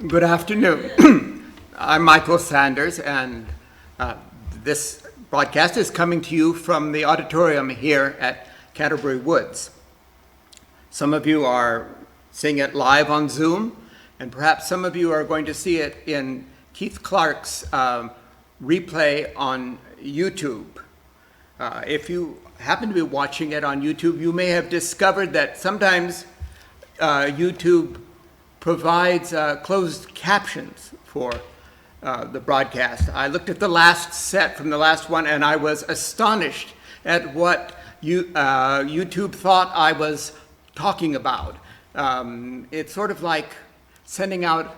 Good afternoon. I'm Michael Sanders, and this broadcast is coming to you from the auditorium here at Canterbury Woods. Some of you are seeing it live on Zoom, and perhaps some of you are going to see it in Keith Clark's replay on YouTube. If you happen to be watching it on YouTube, you may have discovered that sometimes YouTube provides closed captions for the broadcast. I looked at the last set from the last one, and I was astonished at what YouTube thought I was talking about. It's sort of like sending out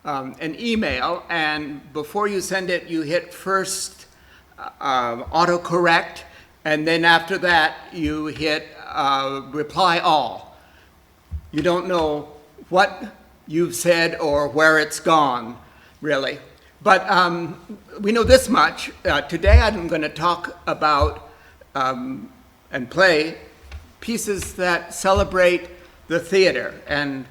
an email, and before you send it, you hit first autocorrect, and then after that, you hit reply all. You don't know what you've said or where it's gone, really. But we know this much. Today I'm going to talk about and play pieces that celebrate the theater. And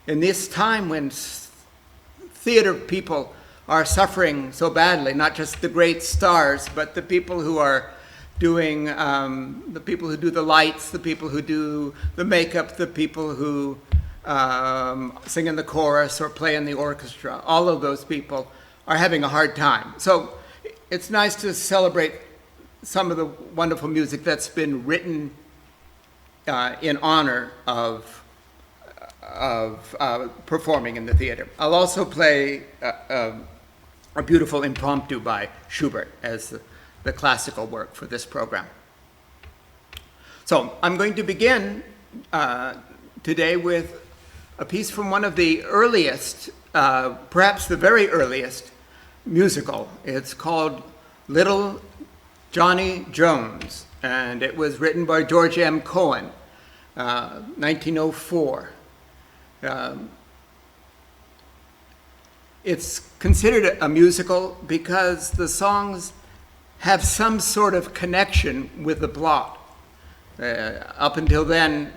in this time when theater people are suffering so badly, not just the great stars, but the people who are doing, the people who do the lights, the people who do the makeup, the people who sing in the chorus or play in the orchestra. All of those people are having a hard time. So it's nice to celebrate some of the wonderful music that's been written in honor of performing in the theater. I'll also play a beautiful impromptu by Schubert as the classical work for this program. So I'm going to begin today with a piece from one of the earliest, perhaps the very earliest musical. It's called Little Johnny Jones, and it was written by George M. Cohan, 1904. It's considered a musical because the songs have some sort of connection with the plot. Up until then,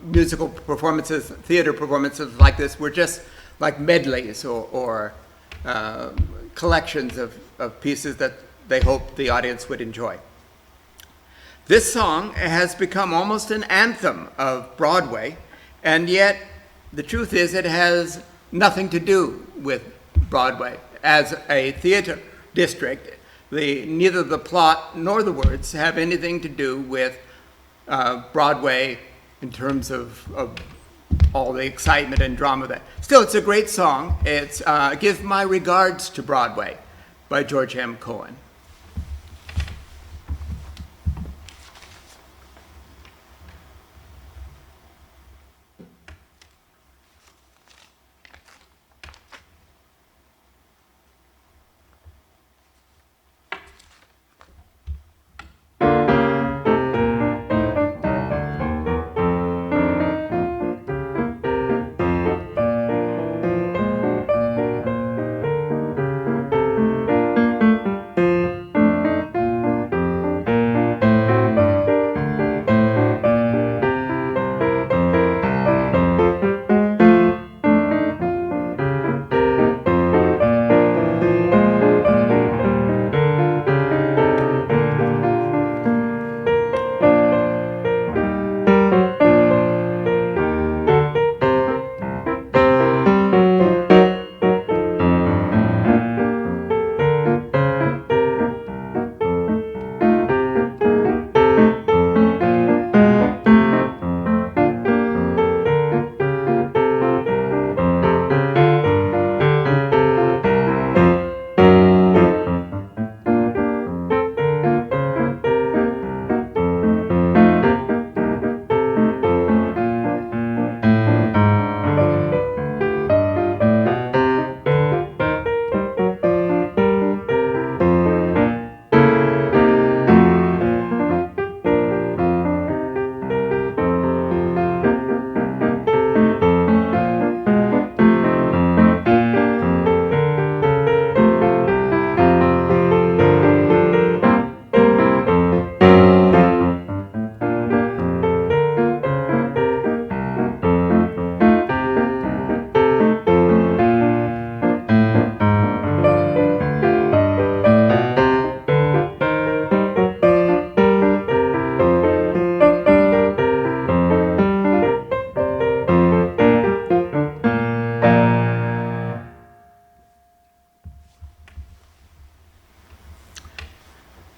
musical performances, theater performances like this were just like medleys or collections of pieces that they hoped the audience would enjoy. This song has become almost an anthem of Broadway, and yet the truth is it has nothing to do with Broadway. As a theater district, neither the plot nor the words have anything to do with Broadway in terms of all the excitement and drama that. Still, it's a great song. It's Give My Regards to Broadway by George M. Cohan.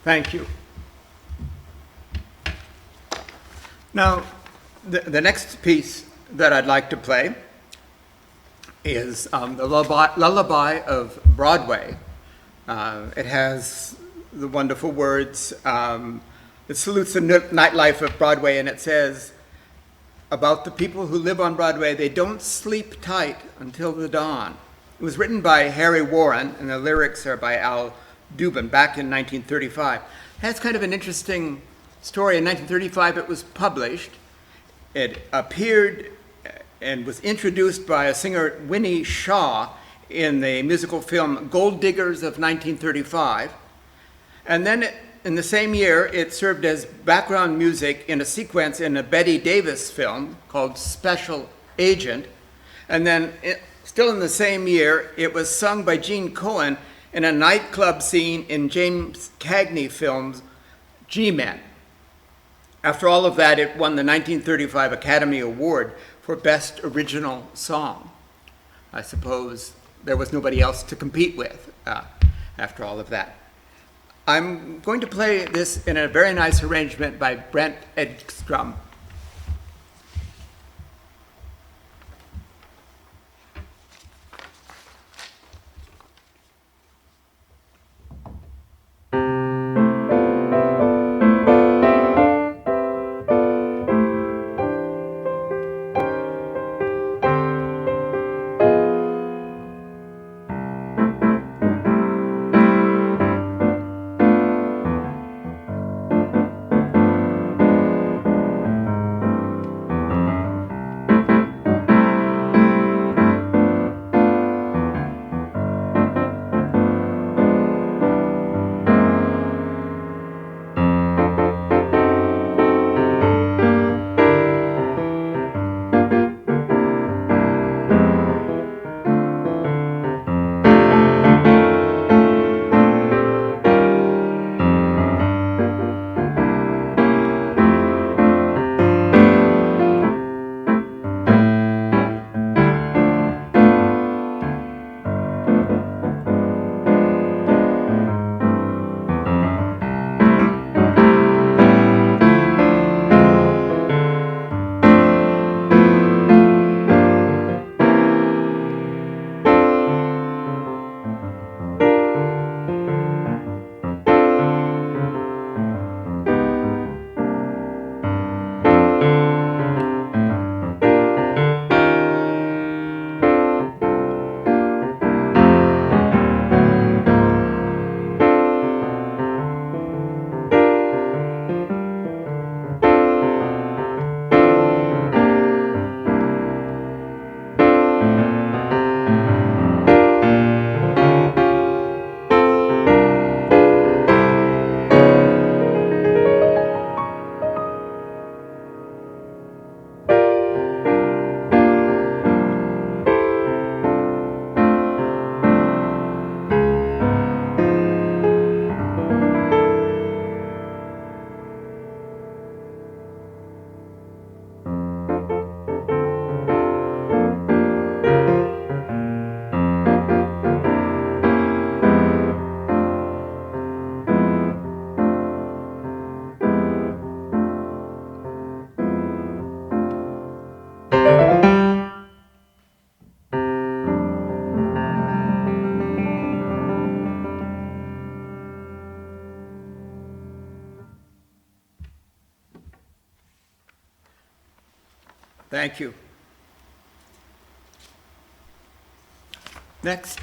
Thank you. Now, the next piece that I'd like to play is the Lullaby of Broadway. It has the wonderful words, it salutes the nightlife of Broadway, and it says about the people who live on Broadway, they don't sleep tight until the dawn. It was written by Harry Warren, and the lyrics are by Al Dubin back in 1935. It has kind of an interesting story. In 1935, it was published. It appeared and was introduced by a singer, Winnie Shaw, in the musical film Gold Diggers of 1935. And then in the same year, it served as background music in a sequence in a Bette Davis film called Special Agent. And then, still in the same year, it was sung by Gene Cohen in a nightclub scene in James Cagney film's G-Men. After all of that, it won the 1935 Academy Award for Best Original Song. I suppose there was nobody else to compete with after all of that. I'm going to play this in a very nice arrangement by Brent Edstrom. Thank you. Next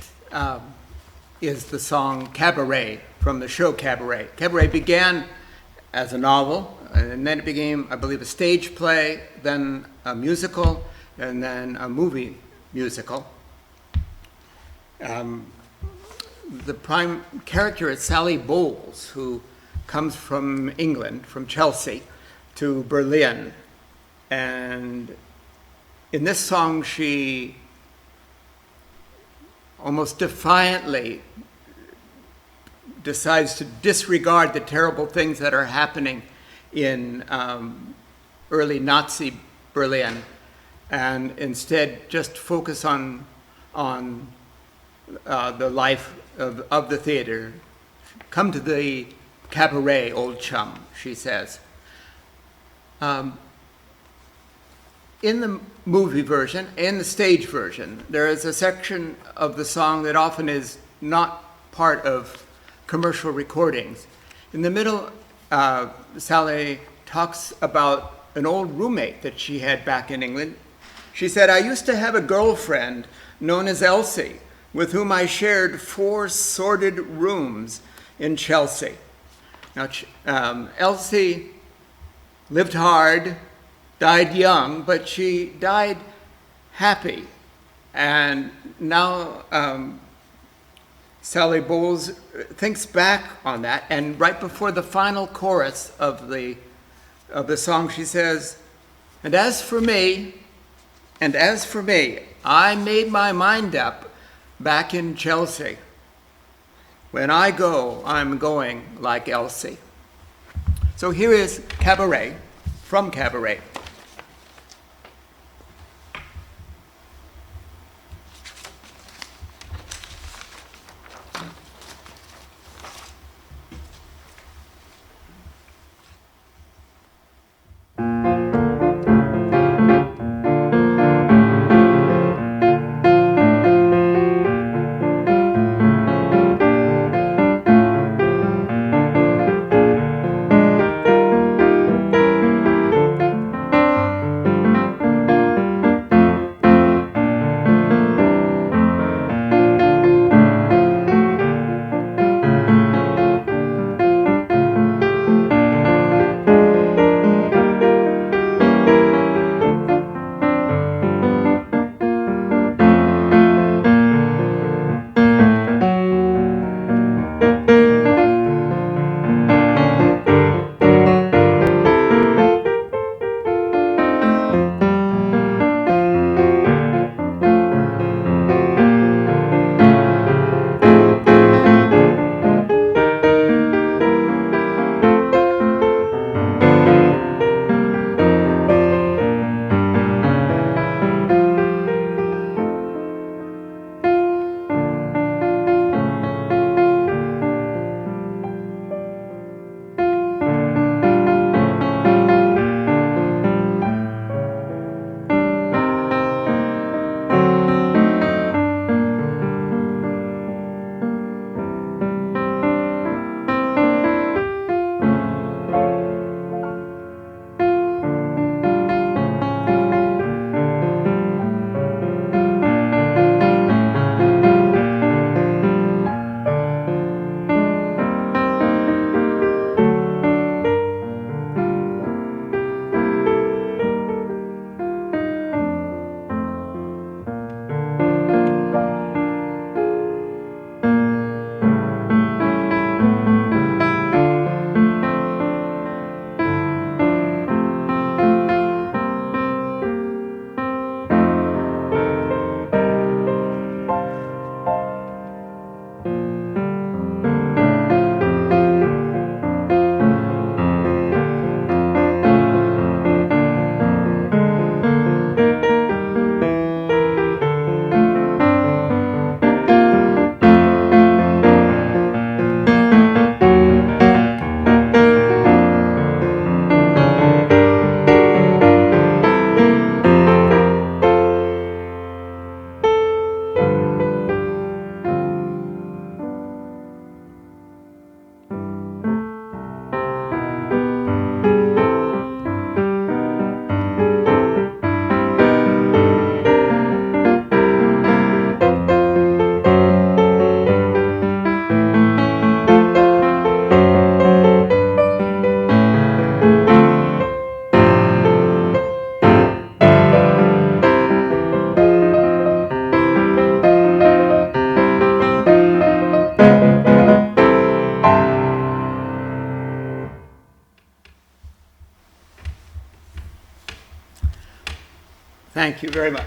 is the song Cabaret from the show Cabaret. Cabaret began as a novel, and then it became, I believe, a stage play, then a musical, and then a movie musical. The prime character is Sally Bowles, who comes from England, from Chelsea, to Berlin. And in this song, she almost defiantly decides to disregard the terrible things that are happening in early Nazi Berlin, and instead just focus on the life of the theater. Come to cabaret, old chum, she says. In the movie version, in the stage version, there is a section of the song that often is not part of commercial recordings. In the middle, Sally talks about an old roommate that she had back in England. She said, "I used to have a girlfriend known as Elsie, with whom I shared 4 sordid rooms in Chelsea." Now, Elsie lived hard, died young, but she died happy. And now Sally Bowles thinks back on that, and right before the final chorus of the song, she says, and as for me, I made my mind up back in Chelsea. When I go, I'm going like Elsie." So here is Cabaret, from Cabaret. Thank you very much.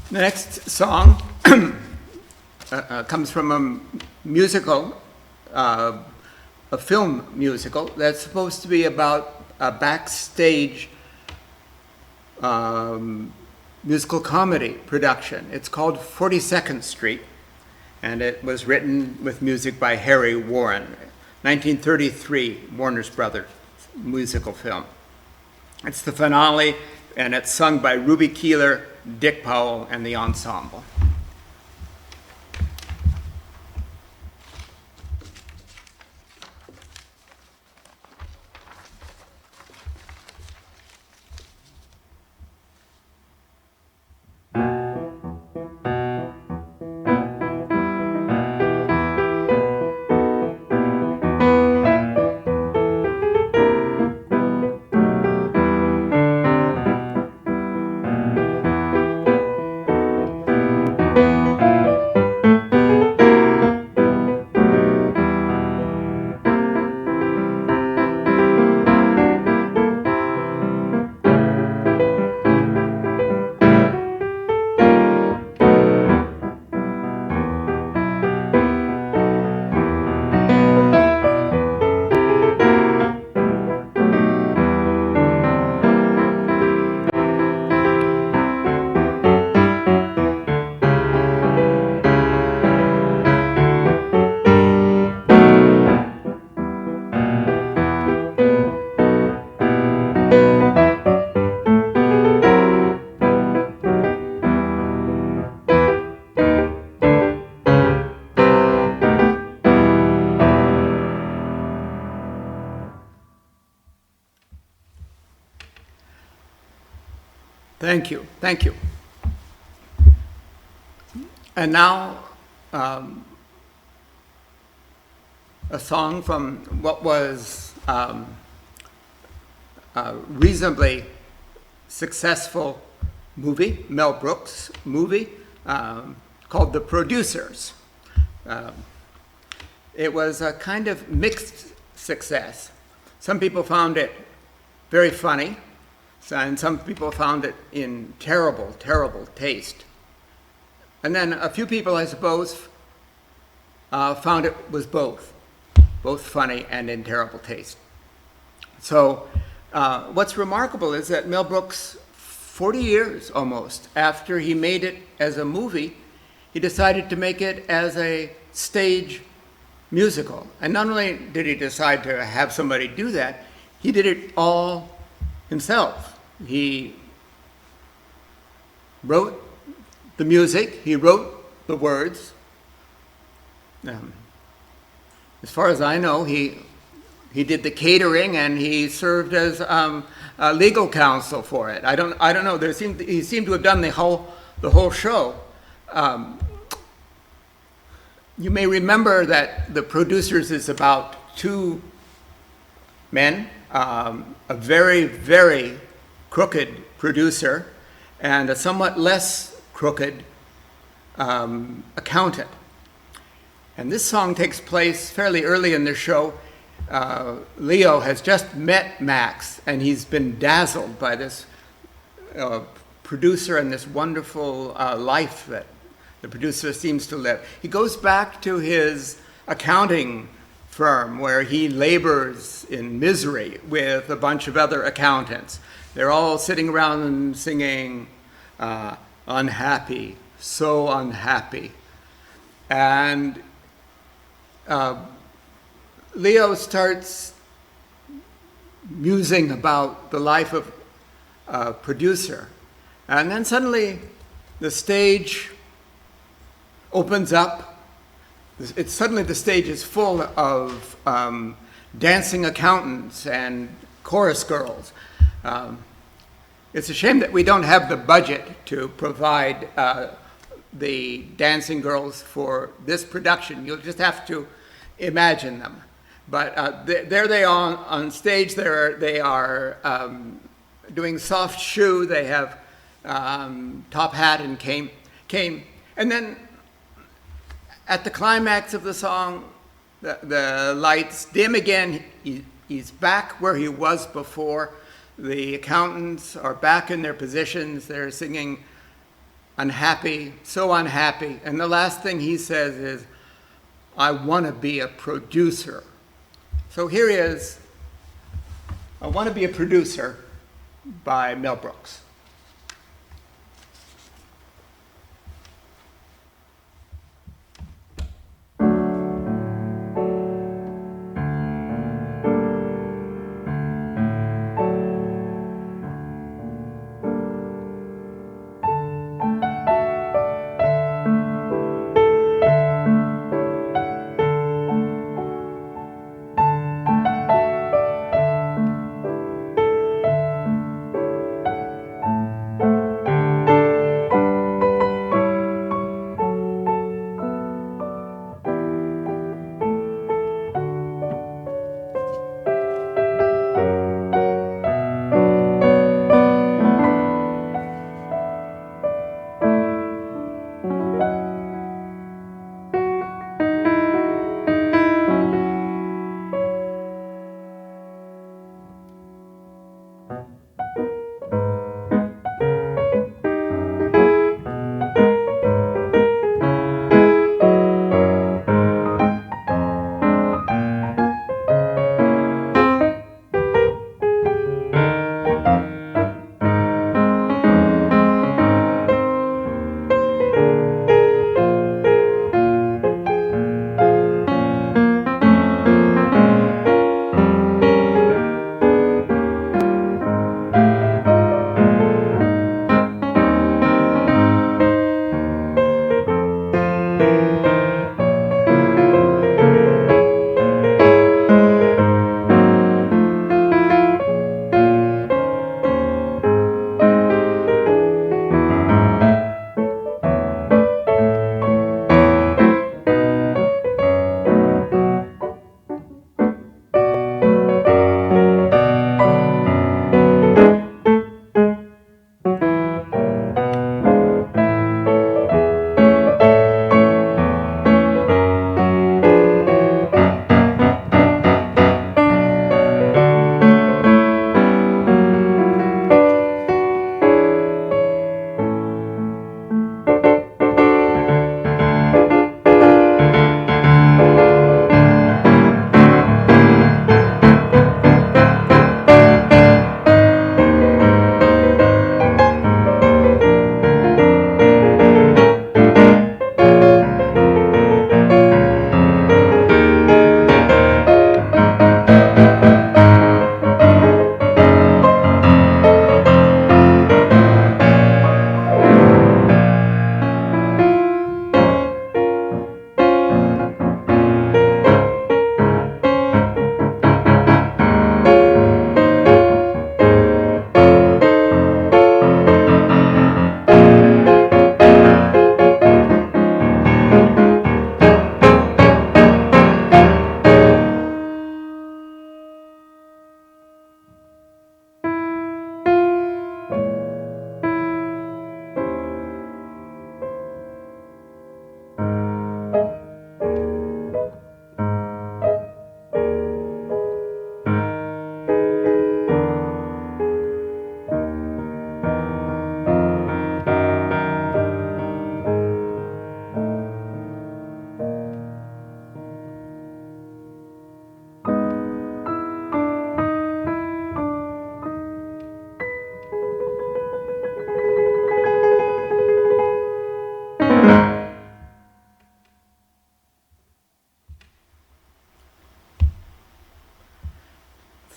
The next song comes from a musical, a film musical that's supposed to be about a backstage musical comedy production. It's called 42nd Street, and it was written with music by Harry Warren. 1933, Warner's Brothers musical film. It's the finale, and it's sung by Ruby Keeler, Dick Powell, and the ensemble. Thank you, thank you. And now, a song from what was a reasonably successful movie, Mel Brooks movie, called The Producers. It was a kind of mixed success. Some people found it very funny, and some people found it in terrible, terrible taste. And then a few people, I suppose, found it was both funny and in terrible taste. So what's remarkable is that Mel Brooks, 40 years almost after he made it as a movie, he decided to make it as a stage musical. And not only did he decide to have somebody do that, he did it all himself. He wrote the music, he wrote the words. As far as I know, he did the catering, and he served as legal counsel for it. I don't know. He seemed to have done the whole show. You may remember that The Producers is about two men, a very, very crooked producer and a somewhat less crooked accountant. And this song takes place fairly early in the show. Leo has just met Max, and he's been dazzled by this producer and this wonderful life that the producer seems to live. He goes back to his accounting firm where he labors in misery with a bunch of other accountants. They're all sitting around and singing, unhappy, so unhappy. And Leo starts musing about the life of a producer. And then suddenly the stage opens up. Suddenly the stage is full of dancing accountants and chorus girls. It's a shame that we don't have the budget to provide the dancing girls for this production. You'll just have to imagine them. But there they are on stage. They are doing soft shoe. They have top hat and cane. And then at the climax of the song, the lights dim again. He's back where he was before. The accountants are back in their positions. They're singing unhappy, so unhappy. And the last thing he says is, I want to be a producer. So here is I Want to Be a Producer by Mel Brooks.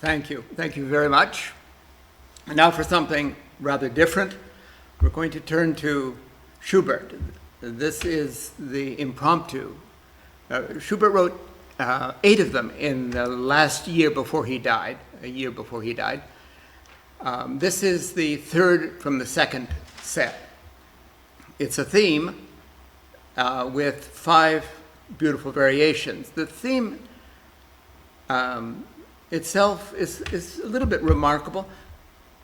Thank you. Thank you very much. And now for something rather different. We're going to turn to Schubert. This is the impromptu. Schubert wrote 8 of them in the last year before he died, a year before he died. This is the third from the second set. It's a theme with 5 beautiful variations. The theme itself is a little bit remarkable.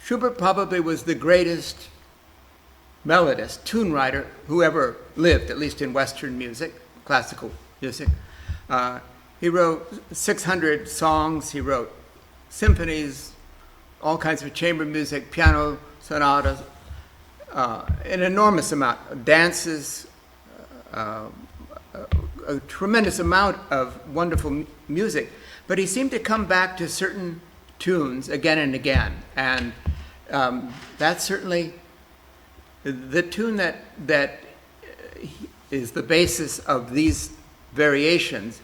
Schubert probably was the greatest melodist, tune writer who ever lived, at least in Western music, classical music. He wrote 600 songs, he wrote symphonies, all kinds of chamber music, piano sonatas, an enormous amount, dances, a tremendous amount of wonderful music. But he seemed to come back to certain tunes again and again. And that's certainly the tune that is the basis of these variations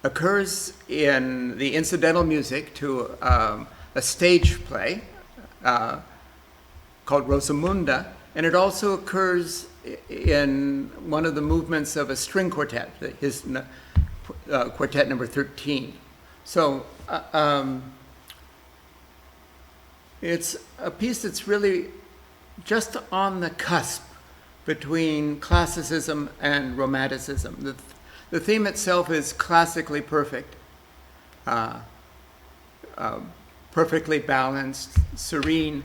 occurs in the incidental music to a stage play called Rosamunda, and it also occurs in one of the movements of a string quartet, his quartet number 13. So it's a piece that's really just on the cusp between classicism and romanticism. The theme itself is classically perfect, perfectly balanced, serene,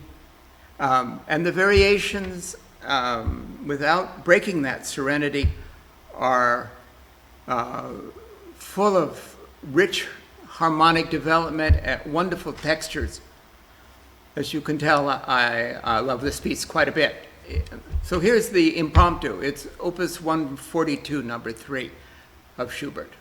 and the variations, without breaking that serenity, are full of rich harmonic development and wonderful textures. As you can tell, I love this piece quite a bit. So here's the impromptu. It's Opus 142, number 3 of Schubert.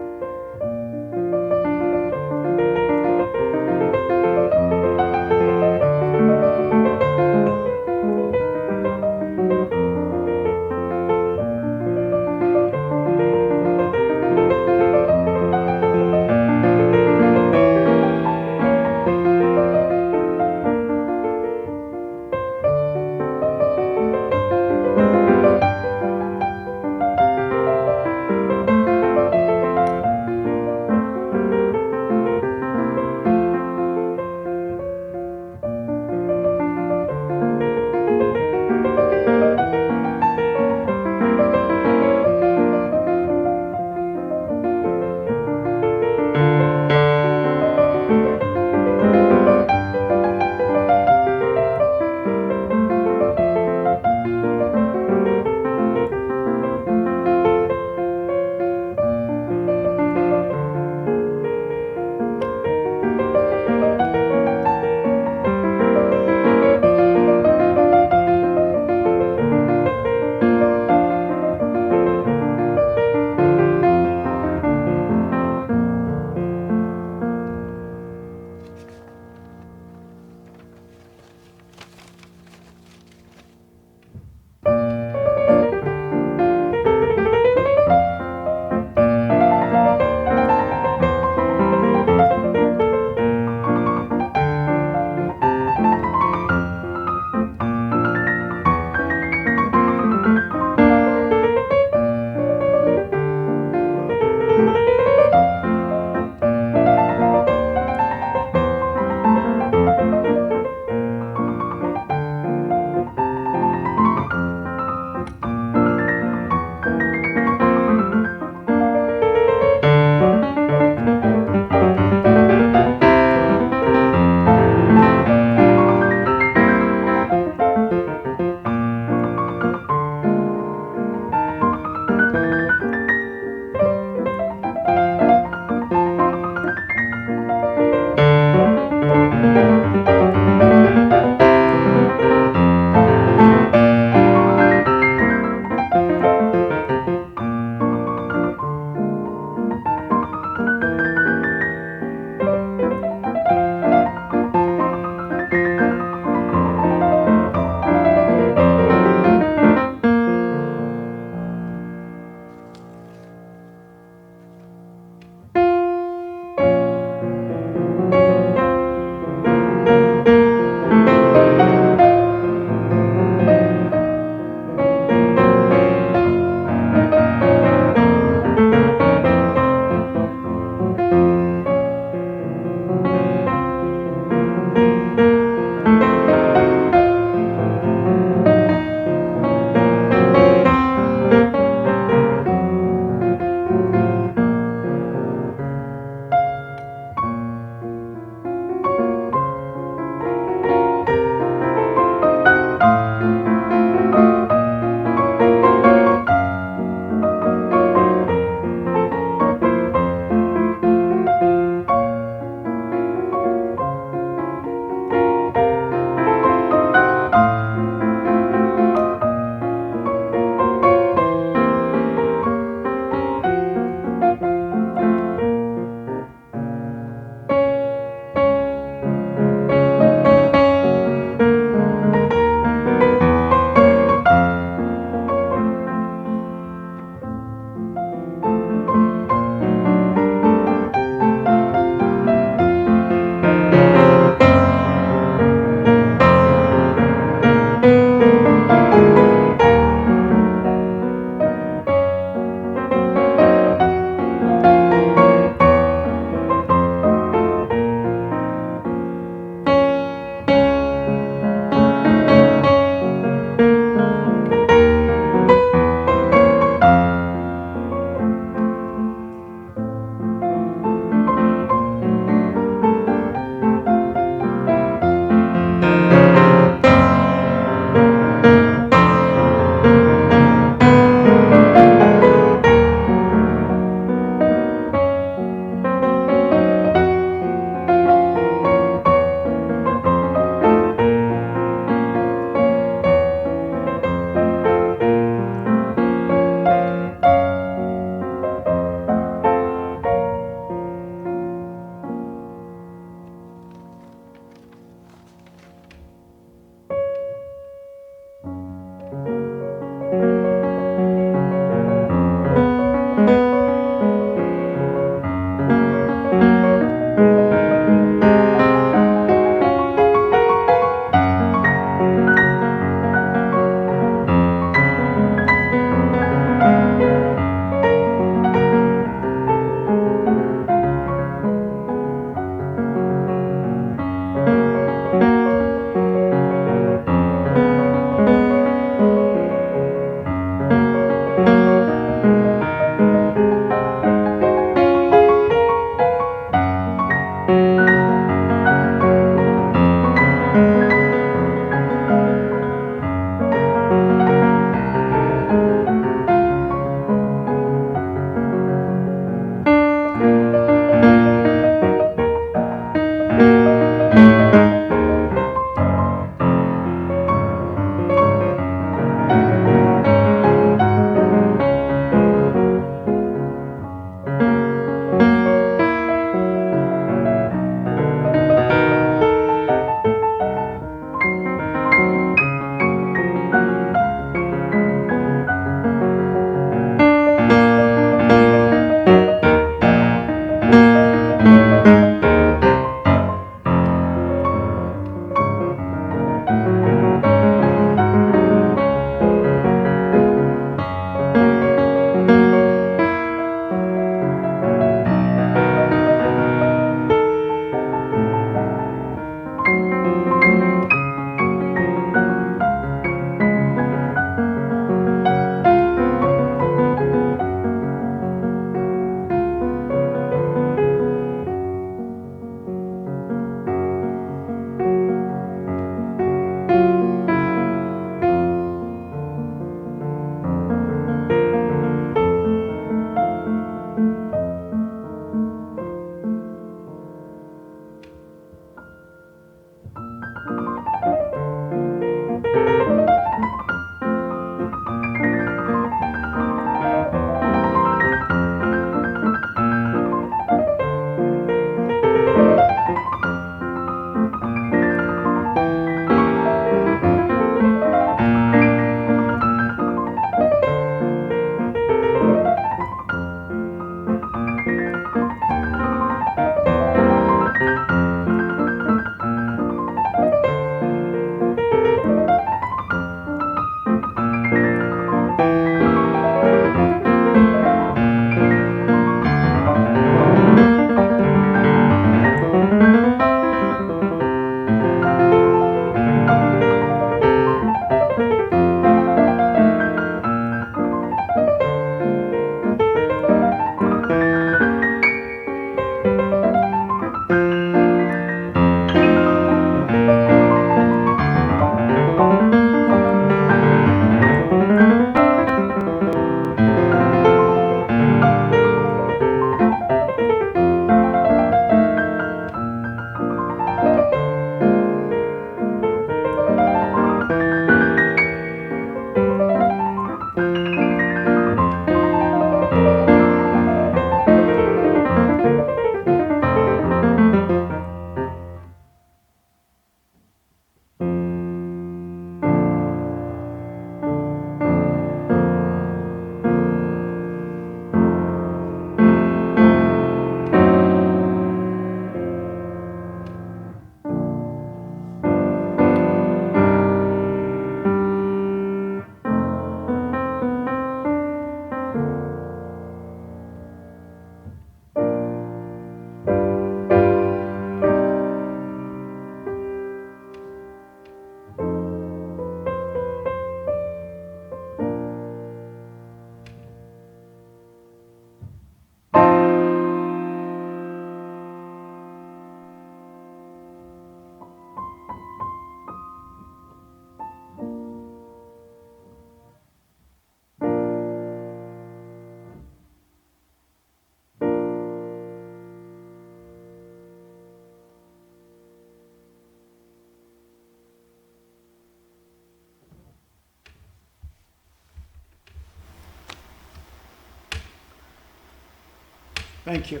Thank you.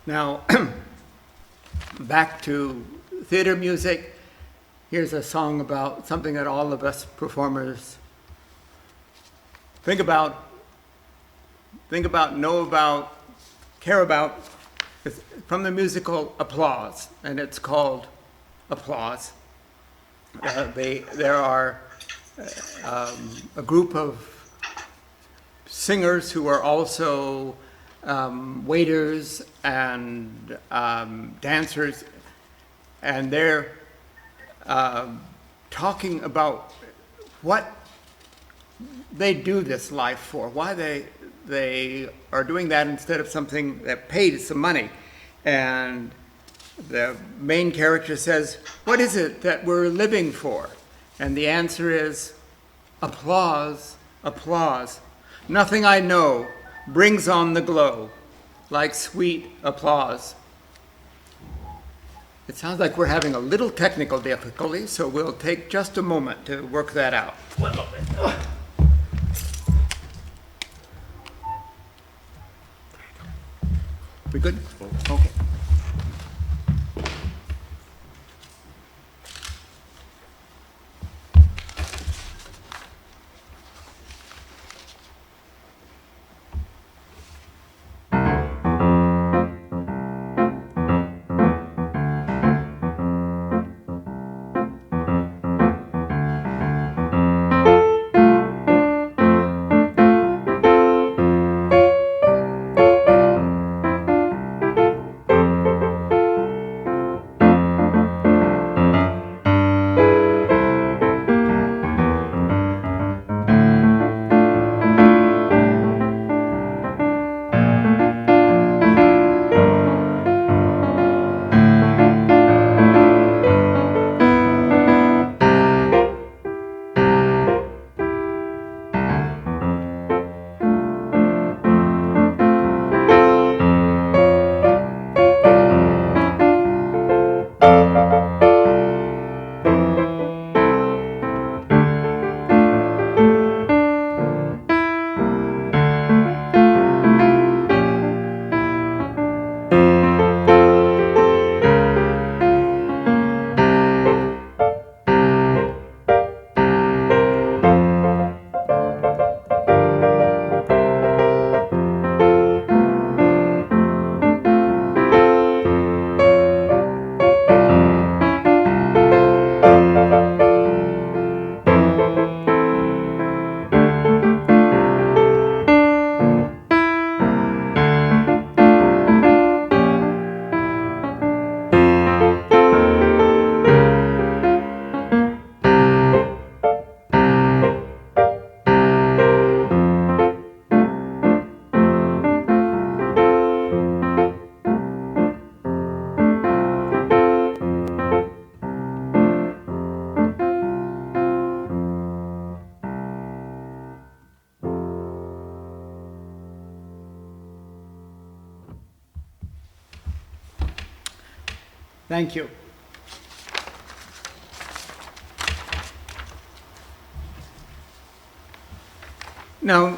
Now, back to theater music. Here's a song about something that all of us performers think about, know about, care about. It's from the musical Applause, and it's called Applause. There are a group of singers who are also waiters and dancers, and they're talking about what they do this life for, why they are doing that instead of something that pays some money. And the main character says, "What is it that we're living for?" And the answer is, "Applause, applause. Nothing I know brings on the glow like sweet applause." It sounds like we're having a little technical difficulty, so we'll take just a moment to work that out. We good? Okay. Thank you. Now,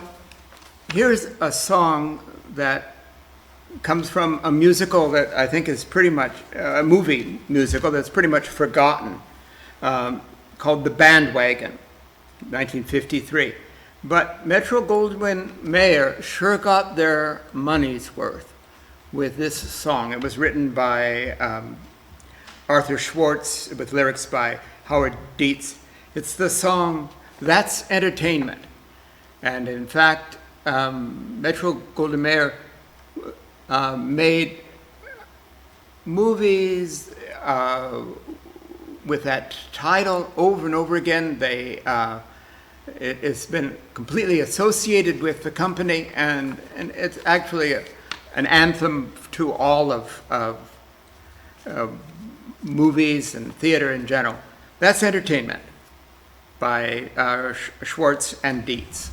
here's a song that comes from a musical that I think is pretty much, a movie musical that's pretty much forgotten, called The Bandwagon, 1953. But Metro-Goldwyn-Mayer sure got their money's worth with this song. It was written by Arthur Schwartz with lyrics by Howard Dietz. It's the song That's Entertainment. And in fact, Metro-Goldwyn-Mayer made movies with that title over and over again. It's been completely associated with the company, and it's actually an anthem to all of movies and theater in general. That's Entertainment by Schwartz and Dietz.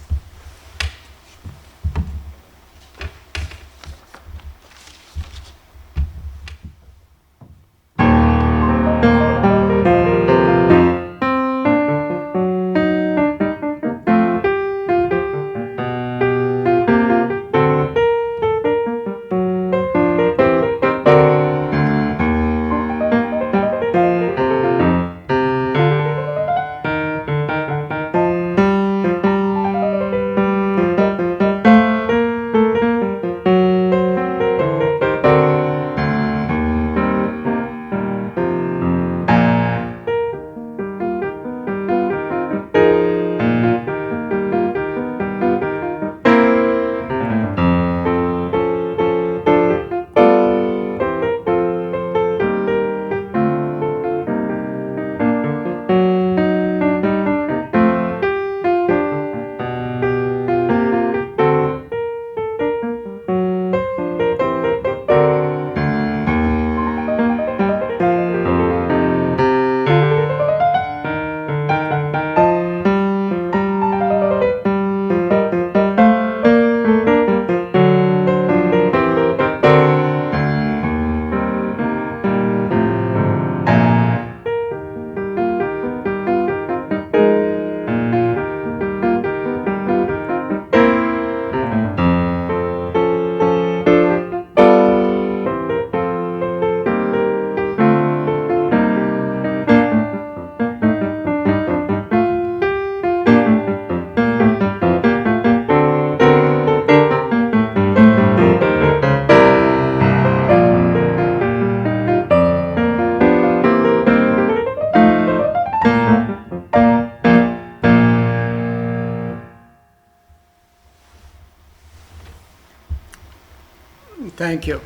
Thank you.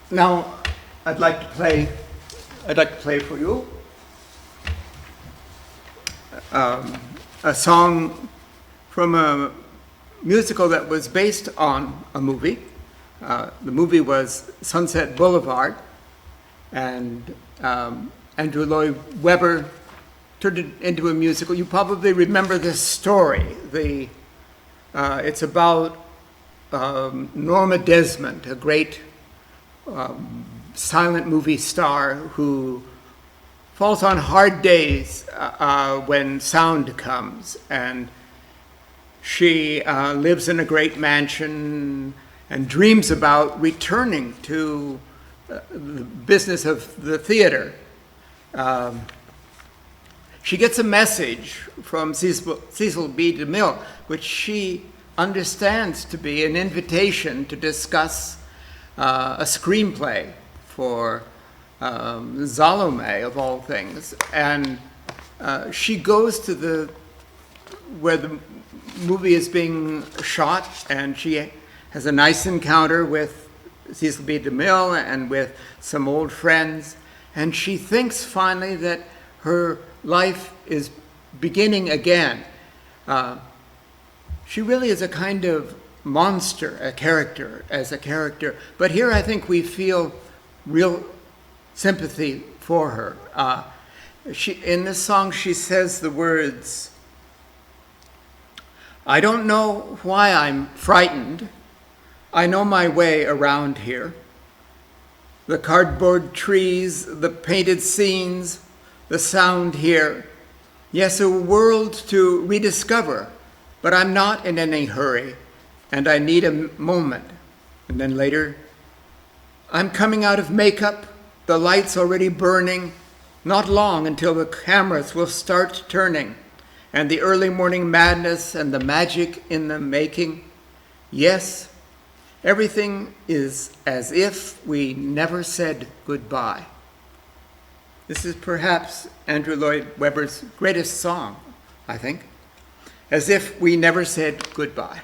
Now, I'd like to play for you a song from a musical that was based on a movie. The movie was Sunset Boulevard, and Andrew Lloyd Webber turned it into a musical. You probably remember this story. It's about Norma Desmond, a great silent movie star who falls on hard days when sound comes, and she lives in a great mansion and dreams about returning to the business of the theater. She gets a message from Cecil B. DeMille, which she understands to be an invitation to discuss a screenplay for Salome, of all things. And she goes to where the movie is being shot, and she has a nice encounter with Cecil B. DeMille and with some old friends. And she thinks finally that her life is beginning again. She really is a kind of monster, as a character. But here I think we feel real sympathy for her. In this song, she says the words, "I don't know why I'm frightened. I know my way around here. The cardboard trees, the painted scenes, the sound here. Yes, a world to rediscover, but I'm not in any hurry, and I need a moment." And then later, "I'm coming out of makeup, the lights already burning, not long until the cameras will start turning, and the early morning madness and the magic in the making. Yes, everything is as if we never said goodbye." This is perhaps Andrew Lloyd Webber's greatest song, I think. As if we never said goodbye.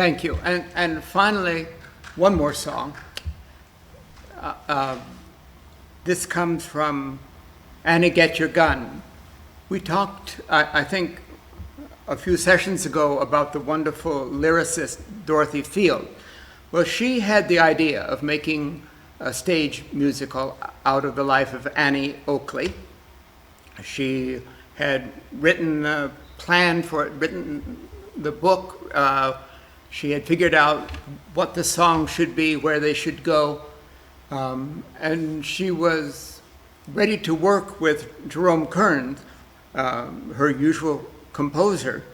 Thank you. And finally, one more song. This comes from Annie Get Your Gun. We talked, I think, a few sessions ago about the wonderful lyricist Dorothy Field. Well, she had the idea of making a stage musical out of the life of Annie Oakley. She had written a plan for it, written the book. She had figured out what the song should be, where they should go. And she was ready to work with Jerome Kern, her usual composer.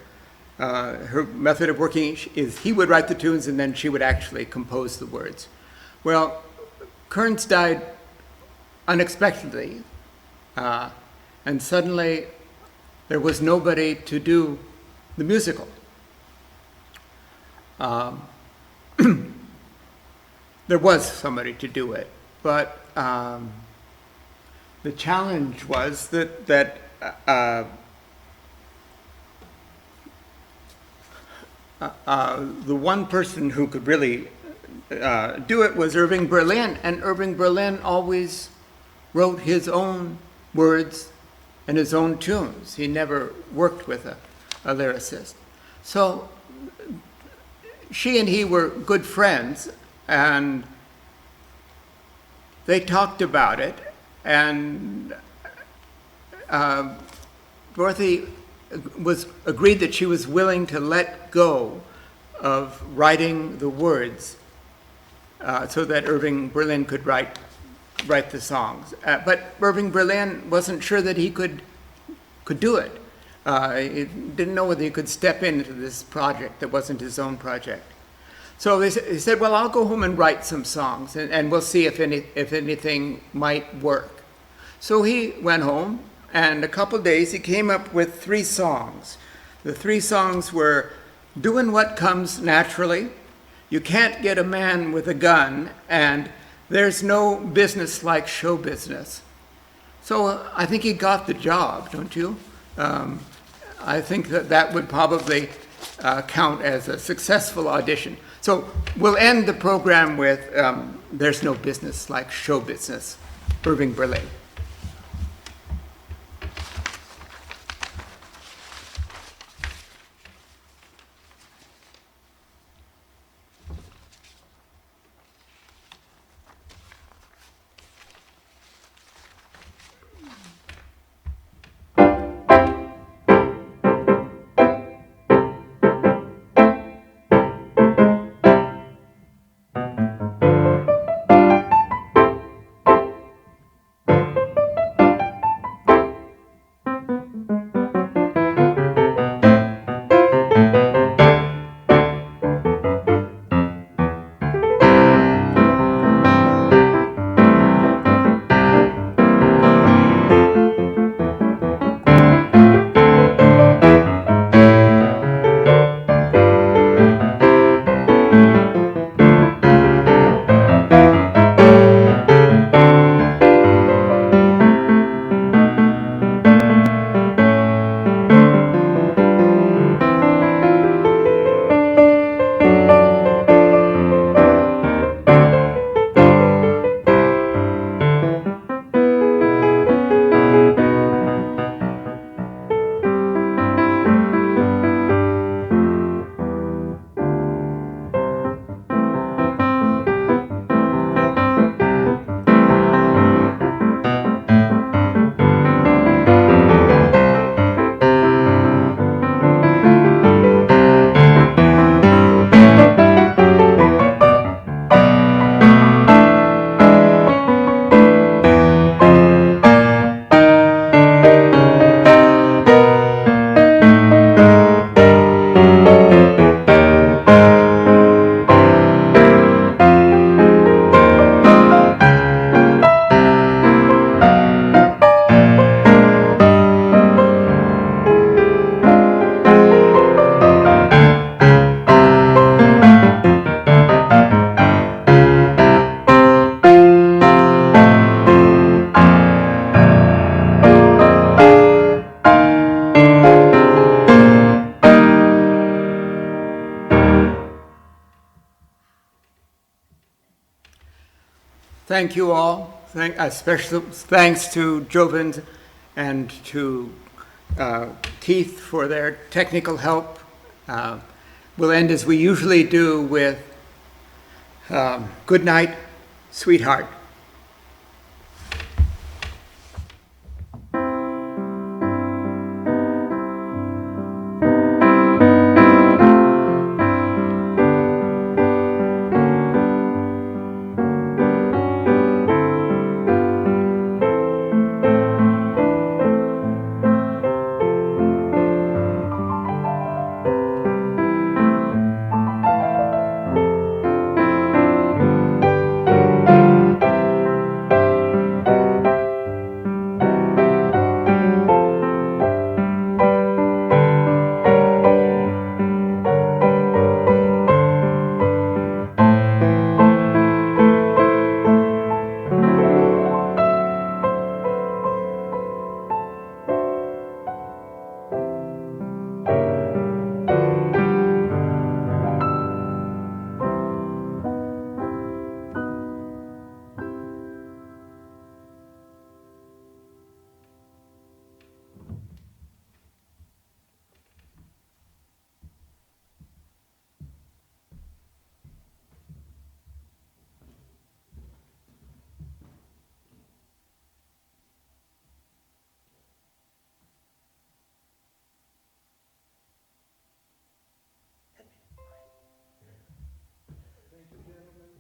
Her method of working is he would write the tunes and then she would actually compose the words. Well, Kearns died unexpectedly, and suddenly there was nobody to do the musical. There was somebody to do it, but the challenge was that the one person who could really do it was Irving Berlin, and Irving Berlin always wrote his own words and his own tunes. He never worked with a lyricist. So she and he were good friends, and they talked about it, and Dorothy agreed that she was willing to let go of writing the words so that Irving Berlin could write the songs. But Irving Berlin wasn't sure that he could do it. He didn't know whether he could step into this project that wasn't his own project. So he said, well, I'll go home and write some songs, and we'll see if anything might work. So he went home, and a couple days he came up with 3 songs. The 3 songs were Doing What Comes Naturally, You Can't Get a Man with a Gun, and There's No Business Like Show Business. So I think he got the job, don't you? I think that would probably count as a successful audition. So we'll end the program with There's No Business Like Show Business, Irving Berlin. Thank you all. Special thanks to Joven and to Keith for their technical help. We'll end as we usually do with good night, sweetheart.